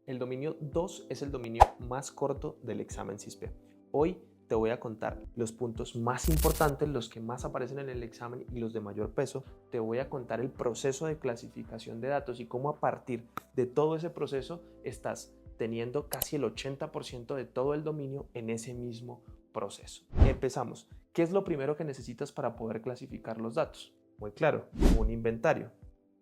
El dominio 2 es el dominio más corto del examen CISP. Hoy te voy a contar los puntos más importantes, los que más aparecen en el examen y los de mayor peso. Te voy a contar el proceso de clasificación de datos y cómo a partir de todo ese proceso estás teniendo casi el 80% de todo el dominio en ese mismo proceso. Empezamos. ¿Qué es lo primero que necesitas para poder clasificar los datos? Muy claro, un inventario.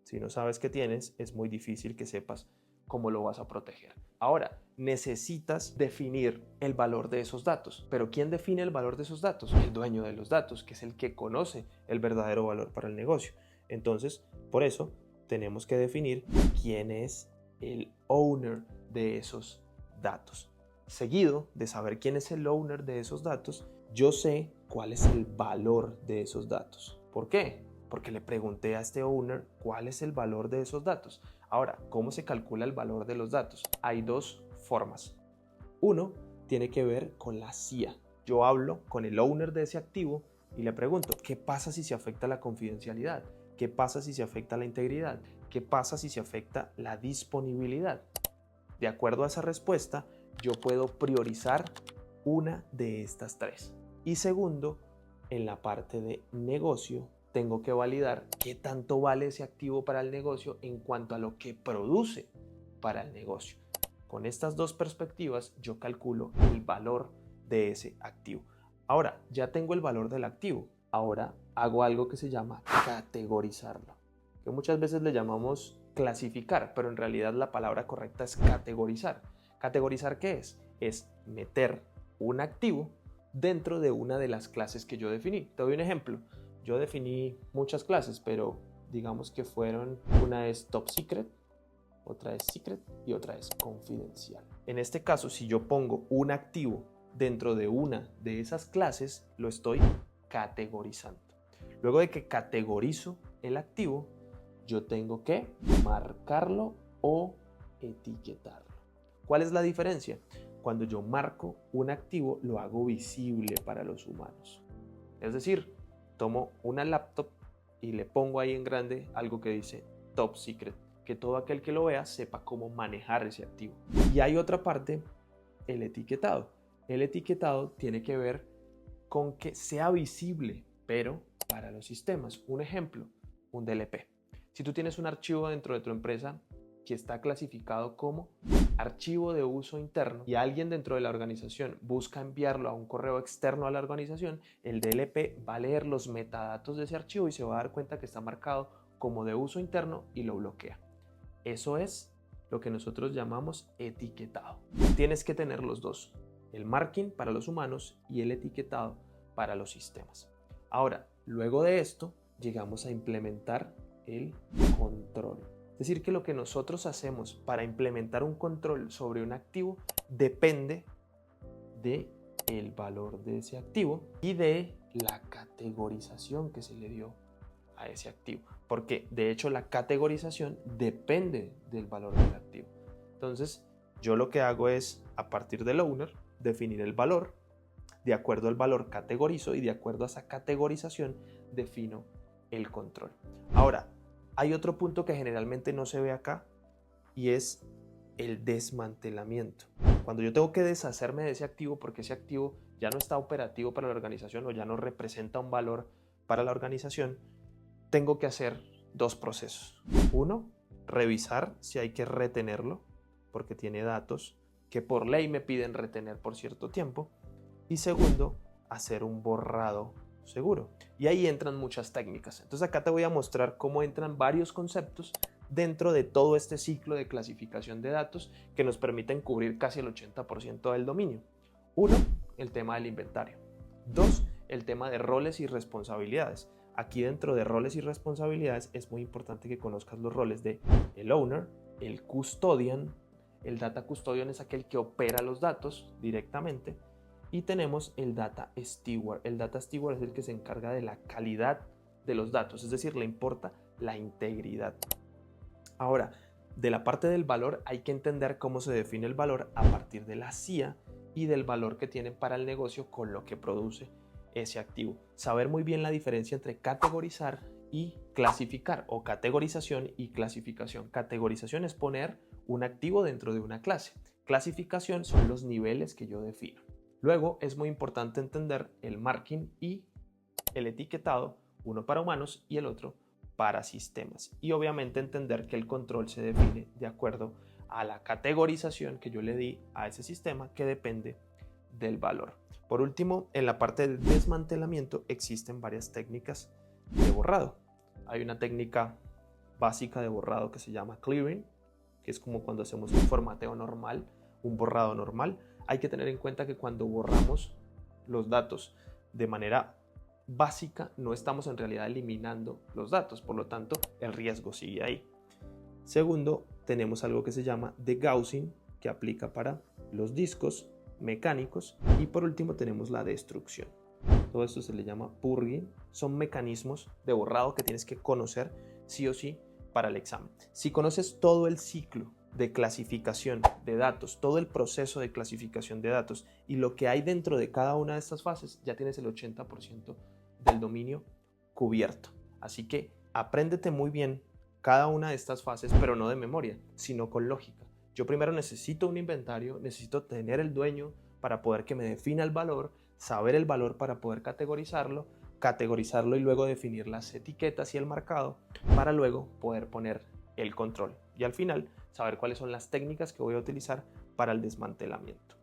Si no sabes qué tienes, es muy difícil que sepas cómo lo vas a proteger. Ahora, necesitas definir el valor de esos datos. ¿Pero quién define el valor de esos datos? El dueño de los datos, que es el que conoce el verdadero valor para el negocio. Entonces, por eso, tenemos que definir quién es el owner de esos datos. Seguido de saber quién es el owner de esos datos, yo sé cuál es el valor de esos datos. ¿Por qué? Porque le pregunté a este owner cuál es el valor de esos datos. Ahora, ¿cómo se calcula el valor de los datos? Hay dos formas. Uno tiene que ver con la CIA. Yo hablo con el owner de ese activo y le pregunto, ¿qué pasa si se afecta la confidencialidad? ¿Qué pasa si se afecta la integridad? ¿Qué pasa si se afecta la disponibilidad? De acuerdo a esa respuesta, yo puedo priorizar una de estas tres. Y segundo, en la parte de negocio, tengo que validar qué tanto vale ese activo para el negocio en cuanto a lo que produce para el negocio. Con estas dos perspectivas, yo calculo el valor de ese activo. Ahora, ya tengo el valor del activo. Ahora hago algo que se llama categorizarlo, que muchas veces le llamamos clasificar, pero en realidad la palabra correcta es categorizar. ¿Categorizar qué es? Es meter un activo dentro de una de las clases que yo definí. Te doy un ejemplo. Yo definí muchas clases, pero digamos que fueron, una es top secret, otra es secret y otra es confidencial. En este caso, si yo pongo un activo dentro de una de esas clases, lo estoy categorizando. Luego de que categorizo el activo, yo tengo que marcarlo o etiquetarlo. ¿Cuál es la diferencia? Cuando yo marco un activo, lo hago visible para los humanos. Es decir, tomo una laptop y le pongo ahí en grande algo que dice top secret, que todo aquel que lo vea sepa cómo manejar ese activo. Y hay otra parte, el etiquetado. El etiquetado tiene que ver con que sea visible, pero para los sistemas. Un ejemplo, un DLP. Si tú tienes un archivo dentro de tu empresa que está clasificado como archivo de uso interno y alguien dentro de la organización busca enviarlo a un correo externo a la organización, el DLP va a leer los metadatos de ese archivo y se va a dar cuenta que está marcado como de uso interno y lo bloquea. Eso es lo que nosotros llamamos etiquetado. Tienes que tener los dos, el marking para los humanos y el etiquetado para los sistemas. Ahora, luego de esto, llegamos a implementar el control. Es decir, que lo que nosotros hacemos para implementar un control sobre un activo depende del valor de ese activo y de la categorización que se le dio a ese activo. Porque de hecho la categorización depende del valor del activo. Entonces, yo lo que hago es, a partir del owner, definir el valor. De acuerdo al valor categorizo y de acuerdo a esa categorización defino el control. Ahora, hay otro punto que generalmente no se ve acá y es el desmantelamiento. Cuando yo tengo que deshacerme de ese activo porque ese activo ya no está operativo para la organización o ya no representa un valor para la organización, tengo que hacer dos procesos. Uno, revisar si hay que retenerlo porque tiene datos que por ley me piden retener por cierto tiempo. Y segundo, hacer un borrado seguro. Y ahí entran muchas técnicas. Entonces acá te voy a mostrar cómo entran varios conceptos dentro de todo este ciclo de clasificación de datos que nos permiten cubrir casi el 80% del dominio. Uno, el tema del inventario. Dos, el tema de roles y responsabilidades. Aquí dentro de roles y responsabilidades es muy importante que conozcas los roles de el owner, el custodian. El data custodian es aquel que opera los datos directamente. Y tenemos el Data Steward. El Data Steward es el que se encarga de la calidad de los datos, es decir, le importa la integridad. Ahora, de la parte del valor hay que entender cómo se define el valor a partir de la CIA y del valor que tiene para el negocio con lo que produce ese activo. Saber muy bien la diferencia entre categorizar y clasificar, o categorización y clasificación. Categorización es poner un activo dentro de una clase. Clasificación son los niveles que yo defino. Luego es muy importante entender el marking y el etiquetado, uno para humanos y el otro para sistemas. Y obviamente entender que el control se define de acuerdo a la categorización que yo le di a ese sistema, que depende del valor. Por último, en la parte del desmantelamiento existen varias técnicas de borrado. Hay una técnica básica de borrado que se llama clearing, que es como cuando hacemos un formateo normal, un borrado normal. Hay que tener en cuenta que cuando borramos los datos de manera básica, no estamos en realidad eliminando los datos, por lo tanto, el riesgo sigue ahí. Segundo, tenemos algo que se llama degaussing, que aplica para los discos mecánicos. Y por último tenemos la destrucción. Todo esto se le llama purging. Son mecanismos de borrado que tienes que conocer sí o sí para el examen. Si conoces todo el ciclo de clasificación de datos, todo el proceso de clasificación de datos y lo que hay dentro de cada una de estas fases, ya tienes el 80% del dominio cubierto. Así que apréndete muy bien cada una de estas fases, pero no de memoria, sino con lógica. Yo primero necesito un inventario, necesito tener el dueño para poder que me defina el valor, saber el valor para poder categorizarlo y luego definir las etiquetas y el marcado para luego poder poner el control. Y al final, saber cuáles son las técnicas que voy a utilizar para el desmantelamiento.